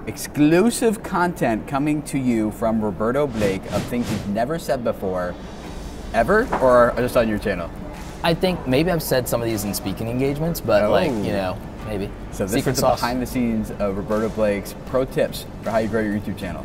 Exclusive content coming to you from Roberto Blake of things he's never said before, ever, or just on your channel? I think maybe I've said some of these in speaking engagements, but like, you know, maybe. So this is the behind the scenes of Roberto Blake's pro tips for how you grow your YouTube channel.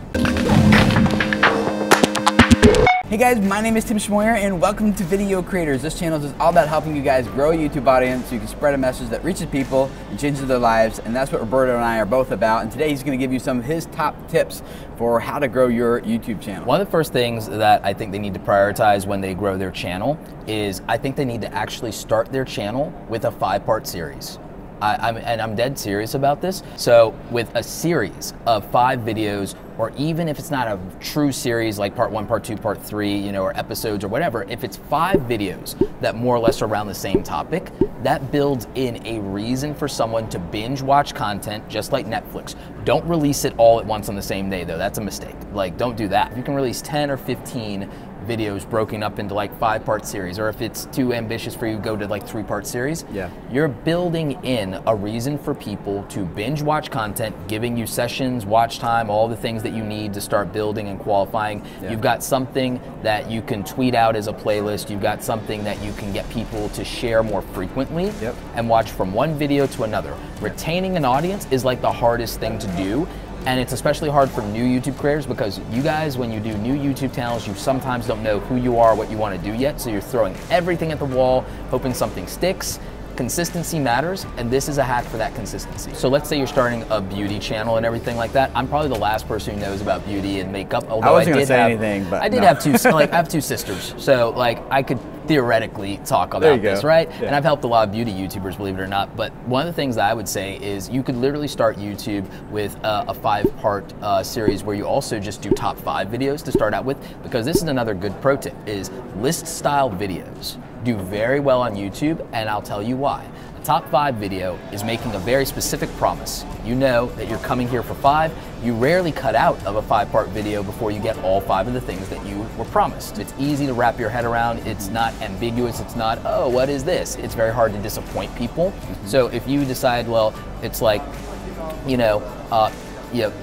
Hey guys, my name is Tim Schmoyer and welcome to Video Creators. This channel is all about helping you guys grow a YouTube audience so you can spread a message that reaches people and changes their lives, and that's what Roberto and I are both about. And today he's going to give you some of his top tips for how to grow your YouTube channel. One of the first things that I think they need to prioritize when they grow their channel is I think they need to actually start their channel with a 5-part series. I'm dead serious about this. So with a series of 5 videos, or even if it's not a true series like part 1, part 2, part 3, you know, or episodes or whatever, if it's 5 videos that more or less are around the same topic, that builds in a reason for someone to binge watch content just like Netflix. Don't release it all at once on the same day though, that's a mistake. Like, don't do that. If you can release 10 or 15 videos broken up into like 5-part series, or if it's too ambitious for you, go to like 3-part series. Yeah. You're building in a reason for people to binge watch content, giving you sessions, watch time, all the things that you need to start building and qualifying. Yeah. You've got something that you can tweet out as a playlist. You've got something that you can get people to share more frequently. Yep. And watch from one video to another. Retaining an audience is like the hardest thing to do. And it's especially hard for new YouTube creators because you guys, when you do new YouTube channels, you sometimes don't know who you are, what you want to do yet. So you're throwing everything at the wall, hoping something sticks. Consistency matters, and this is a hack for that consistency. So let's say you're starting a beauty channel and everything like that. I'm probably the last person who knows about beauty and makeup. Although I wasn't going to say anything, but I did have two. Like, I have 2 sisters, so like I could theoretically talk about this, right? Yeah. And I've helped a lot of beauty YouTubers, believe it or not. But one of the things that I would say is you could literally start YouTube with a 5-part series where you also just do top 5 videos to start out with, because this is another good pro tip, is list style videos do very well on YouTube, and I'll tell you why. A top 5 video is making a very specific promise. You know that you're coming here for 5. You rarely cut out of a 5-part video before you get all 5 of the things that you were promised. It's easy to wrap your head around. It's not ambiguous. It's not, oh, what is this? It's very hard to disappoint people. So if you decide, well, it's like,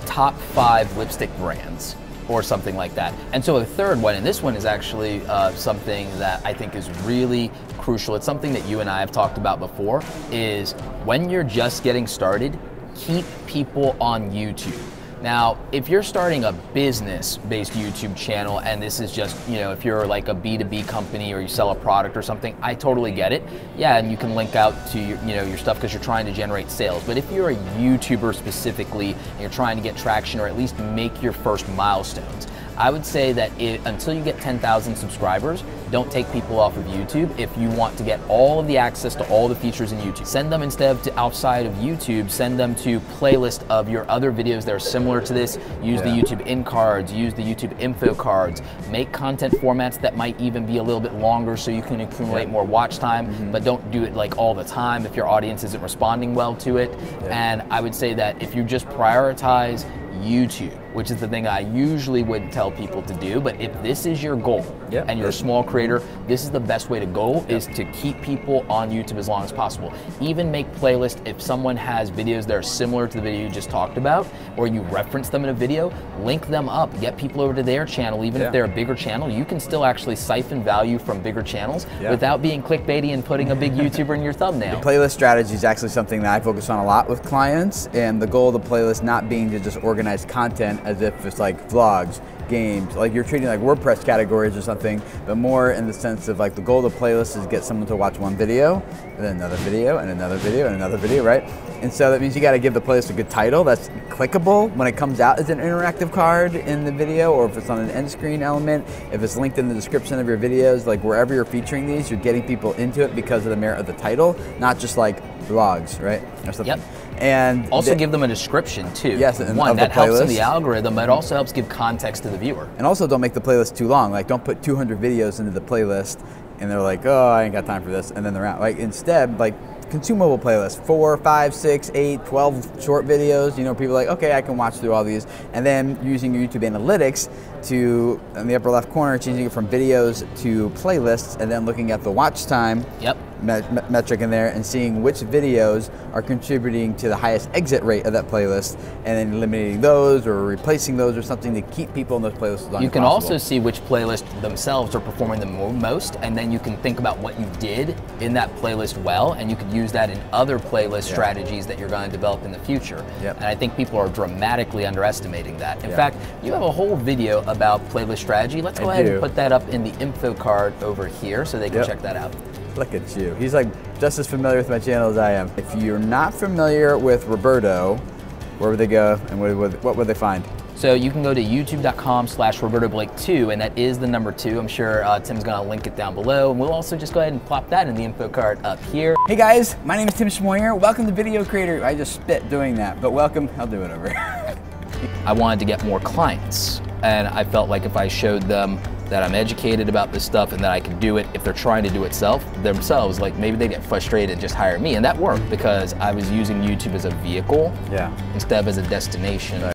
top 5 lipstick brands, or something like that. And so a third one, and this one is actually something that I think is really crucial. It's something that you and I have talked about before, is when you're just getting started, keep people on YouTube. Now, if you're starting a business-based YouTube channel, and this is just, if you're like a B2B company or you sell a product or something, I totally get it. Yeah, and you can link out to your stuff because you're trying to generate sales. But if you're a YouTuber specifically, and you're trying to get traction or at least make your first milestones, I would say that until you get 10,000 subscribers, don't take people off of YouTube if you want to get all of the access to all the features in YouTube. Send them, instead of to outside of YouTube, send them to playlist of your other videos that are similar to this. Use the YouTube in cards, use the YouTube info cards, make content formats that might even be a little bit longer so you can accumulate more watch time, but don't do it like all the time if your audience isn't responding well to it. And I would say that if you just prioritize YouTube, which is the thing I usually wouldn't tell people to do, but if this is your goal and you're a small creator, this is the best way to go, is to keep people on YouTube as long as possible. Even make playlists. If someone has videos that are similar to the video you just talked about, or you reference them in a video, link them up, get people over to their channel. Even if they're a bigger channel, you can still actually siphon value from bigger channels without being clickbaity and putting a big YouTuber in your thumbnail. The playlist strategy is actually something that I focus on a lot with clients, and the goal of the playlist not being to just organize content as if it's like vlogs, games, like you're treating like WordPress categories or something, but more in the sense of like the goal of the playlist is get someone to watch one video, and then another video, and another video, and another video, right? And so that means you gotta give the playlist a good title that's clickable when it comes out as an interactive card in the video, or if it's on an end screen element, if it's linked in the description of your videos, like wherever you're featuring these, you're getting people into it because of the merit of the title, not just like vlogs, right? Or something. And also give them a description too. Yes, and one that helps in the algorithm. It also helps give context to the viewer. And also don't make the playlist too long. Like don't put 200 videos into the playlist and they're like, oh, I ain't got time for this, and then they're out. Like instead, like consumable playlist, 4, 5, 6, 8, 12 short videos. People are like, okay, I can watch through all these. And then using your YouTube analytics to, in the upper left corner, changing it from videos to playlists, and then looking at the watch time. metric in there and seeing which videos are contributing to the highest exit rate of that playlist, and then eliminating those or replacing those or something to keep people in those playlists as long You as can possible. also see which playlists themselves are performing the most, and then you can think about what you did in that playlist well, and you could use that in other playlist strategies that you're going to develop in the future. Yep. And I think people are dramatically underestimating that. In Yeah. fact, you have a whole video about playlist strategy. Let's go ahead and put that up in the info card over here so they can check that out. Look at you. He's like just as familiar with my channel as I am. If you're not familiar with Roberto, where would they go and what would they find? So you can go to youtube.com/RobertoBlake2, and that is the number 2. I'm sure Tim's gonna link it down below, and we'll also just go ahead and plop that in the info card up here. Hey guys, my name is Tim Schmoyer. Welcome to Video Creator. I just spit doing that, but welcome. I'll do it over. I wanted to get more clients, and I felt like if I showed them that I'm educated about this stuff and that I can do it if they're trying to do it themselves, like maybe they get frustrated and just hire me. And that worked because I was using YouTube as a vehicle instead of as a destination